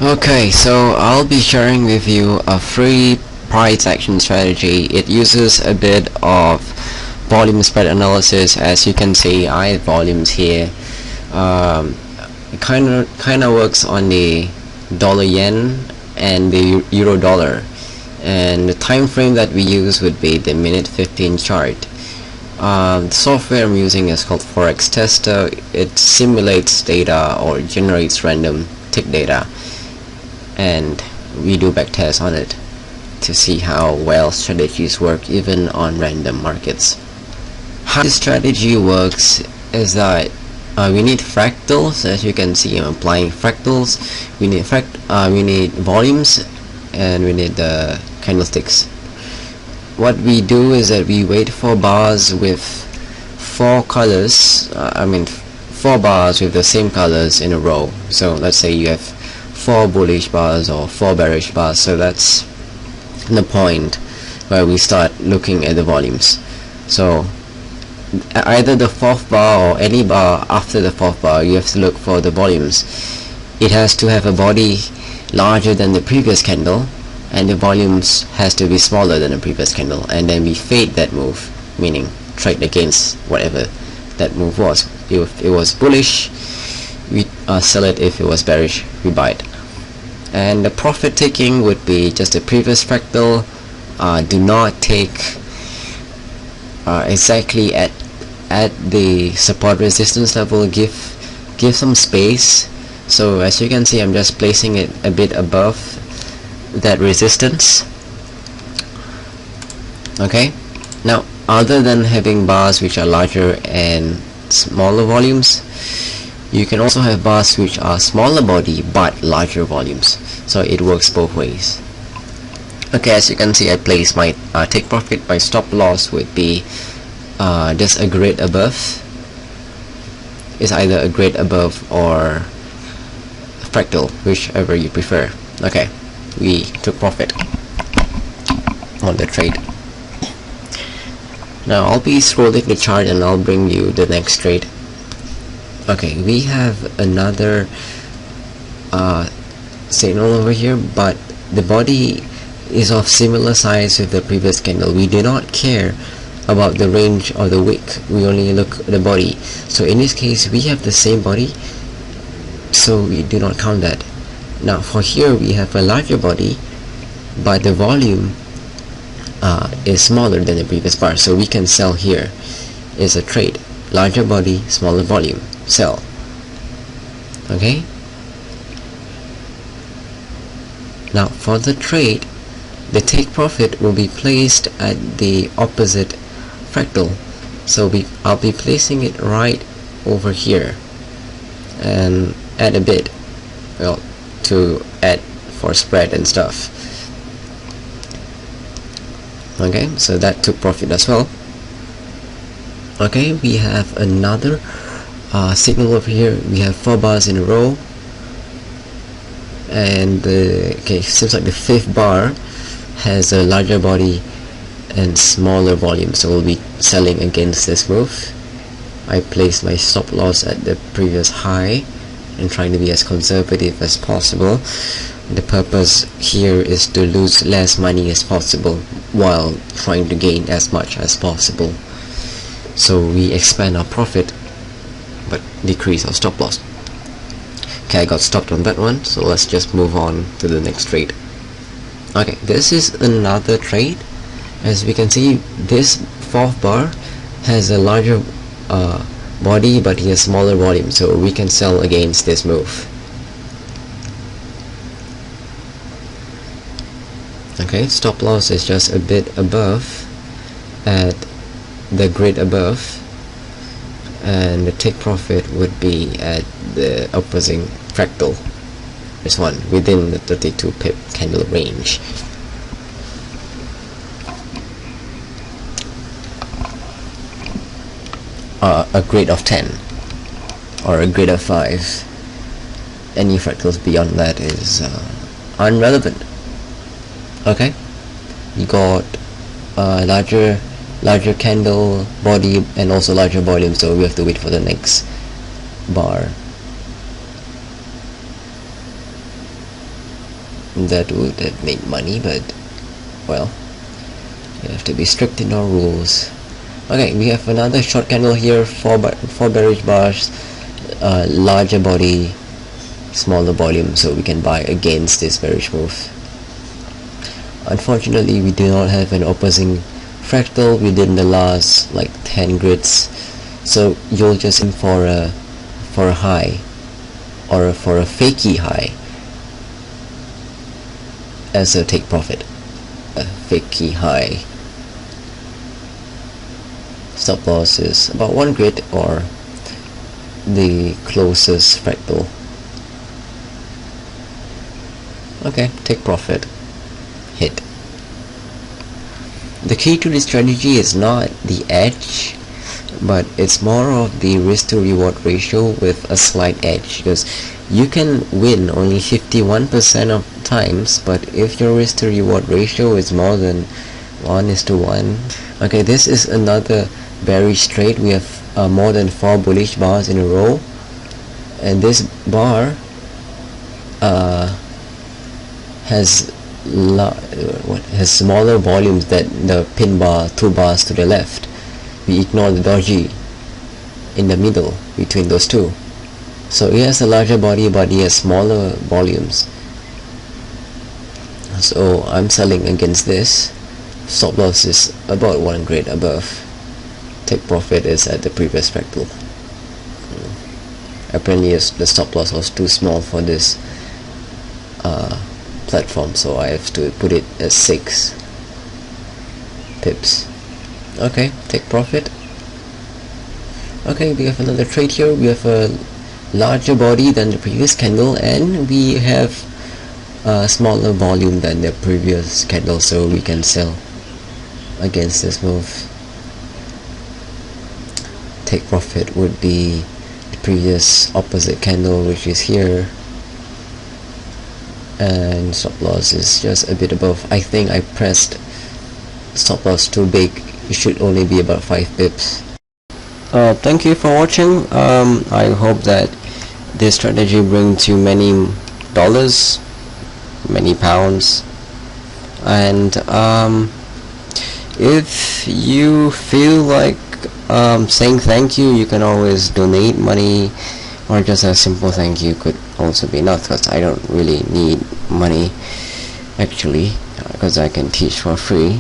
Okay, so I'll be sharing with you a free price action strategy. It uses a bit of volume spread analysis. As you can see, I have volumes here. It kind of works on the dollar yen and the euro dollar, and the time frame that we use would be the minute 15 chart. The software I'm using is called Forex Tester. It simulates data or generates random tick data, and we do backtests on it to see how well strategies work even on random markets. How this strategy works is that we need fractals. As you can see, I'm applying fractals. We need volumes, and we need the candlesticks. What we do is that we wait for bars with four colors. Four bars with the same colors in a row. So let's say you have 4 bullish bars or 4 bearish bars. So that's the point where we start looking at the volumes. So either the 4th bar or any bar after the 4th bar, you have to look for the volumes. It has to have a body larger than the previous candle, and the volumes has to be smaller than the previous candle, and then we fade that move, meaning trade against whatever that move was. If it was bullish, we sell it. If it was bearish, we buy it. And the profit taking would be just the previous fractal. Do not take exactly at the support resistance level. Give some space. So as you can see, I'm just placing it a bit above that resistance. Okay, now other than having bars which are larger and smaller volumes, you can also have bars which are smaller body but larger volumes, so it works both ways. Okay, as you can see, I place my take profit. My stop loss would be just a grade above. It's either a grade above or fractal, whichever you prefer. Okay, we took profit on the trade. Now I'll be scrolling the chart and I'll bring you the next trade. Okay, we have another signal over here, but the body is of similar size with the previous candle. We do not care about the range or the wick, we only look at the body. So in this case, we have the same body, so we do not count that. Now for here, we have a larger body, but the volume is smaller than the previous bar, so we can sell here. It's a trade: larger body, smaller volume, sell. Okay, now for the trade, the take profit will be placed at the opposite fractal. So I'll be placing it right over here and add a bit, well, to add for spread and stuff. Okay, so that took profit as well. Okay, we have another signal over here. We have 4 bars in a row, and okay, seems like the 5th bar has a larger body and smaller volume, so we'll be selling against this move. I placed my stop loss at the previous high and trying to be as conservative as possible. The purpose here is to lose less money as possible while trying to gain as much as possible. So we expand our profit but decrease our stop loss. Okay, I got stopped on that one, so let's just move on to the next trade. Okay, this is another trade. As we can see, this 4th bar has a larger body but he has smaller volume, so we can sell against this move. Okay, stop loss is just a bit above at the grid above, and the take profit would be at the opposing fractal, this one, within the 32 pip candle range. A grade of 10 or a grade of 5. Any fractals beyond that is irrelevant. Okay, you got larger candle body and also larger volume, so we have to wait for the next bar. that would have made money, but well, you have to be strict in our rules. Okay, we have another short candle here, four bearish bars, larger body, smaller volume, so we can buy against this bearish move. Unfortunately, we do not have an opposing fractal within the last like 10 grids, so you'll just aim for a high or for a fakey high as a take profit. A fakey high. Stop loss is about 1 grid or the closest fractal. Okay, take profit, hit. The key to this strategy is not the edge, but it's more of the risk to reward ratio with a slight edge, because you can win only 51% of times, but if your risk to reward ratio is more than 1:1. Okay, this is another bearish trade. We have more than 4 bullish bars in a row, and this bar has smaller volumes than the pin bar, 2 bars to the left. We ignore the doji in the middle between those two. So it has a larger body, but it has smaller volumes. So I'm selling against this. Stop loss is about 1 grade above. Take profit is at the previous fractal. Apparently the stop loss was too small for this platform, so I have to put it as 6 pips. Okay, take profit. Okay, we have another trade here. We have a larger body than the previous candle, and we have a smaller volume than the previous candle, so we can sell against this move. Take profit would be the previous opposite candle, which is here, and stop loss is just a bit above. I think I pressed stop loss too big. It should only be about 5 pips. Thank you for watching. I hope that this strategy brings you many dollars, many pounds, and if you feel like saying thank you, you can always donate money, or just a simple thank you could also be enough, because I don't really need money actually, because I can teach for free.